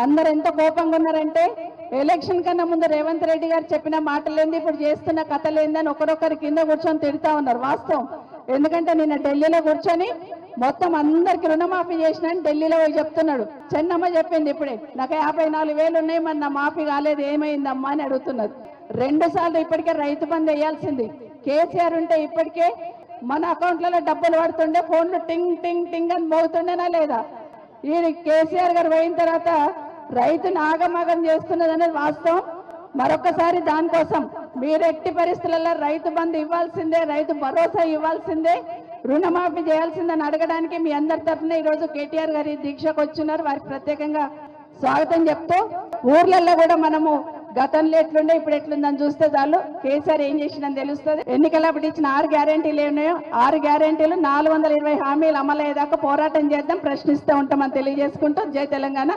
అందరు ఎంత కోపంగా ఉన్నారంటే ఎలక్షన్ కన్నా ముందు రేవంత్ రెడ్డి గారు చెప్పిన మాటలేంది, ఇప్పుడు చేస్తున్న కథలేంది అని ఒకరొకరి కింద కూర్చొని తిడతా ఉన్నారు. వాస్తవం. ఎందుకంటే నిన్న ఢిల్లీలో కూర్చొని మొత్తం అందరికి రుణమాఫీ చేసిన ఢిల్లీలో పోయి చెప్తున్నాడు. చెన్నమ్మ చెప్పింది ఇప్పుడే, నాకు 54,000 ఉన్నాయి, మరి నా మాఫీ కాలేదు, ఏమైందమ్మా అని అడుగుతున్నది. 2 సార్లు ఇప్పటికే రైతు బంధు వేయాల్సింది. కేసీఆర్ ఉంటే ఇప్పటికే మన అకౌంట్లలో డబ్బులు పడుతుండే, ఫోన్లు టింగ్ టింగ్ టింగ్ అని మోగుతుండేనా లేదా? ఈ కేసీఆర్ గారు పోయిన తర్వాత రైతును ఆగమాగం చేస్తున్నది అనేది వాస్తవం. మరొకసారి దానికోసం మీరు ఎట్టి పరిస్థితులలో రైతు బంధు ఇవ్వాల్సిందే, రైతు భరోసా ఇవ్వాల్సిందే, రుణమాఫీ చేయాల్సిందని అడగడానికి మీ అందరి తరఫున ఈరోజు కేటీఆర్ గారి దీక్షకు వచ్చినారు. వారికి ప్రత్యేకంగా స్వాగతం చెప్తూ, ఊర్లలో కూడా మనము గతంలో ఎట్లుండే ఇప్పుడు ఎట్లుందని చూస్తే చాలు కేసీఆర్ ఏం చేసిందని తెలుస్తుంది. ఎన్నికలప్పుడు ఇచ్చిన 6 గ్యారెంటీలు ఏమున్నాయో 6 గ్యారెంటీలు 420 హామీలు అమలయ్యేదాకా పోరాటం చేద్దాం, ప్రశ్నిస్తూ ఉంటామని తెలియజేసుకుంటూ జై తెలంగాణ.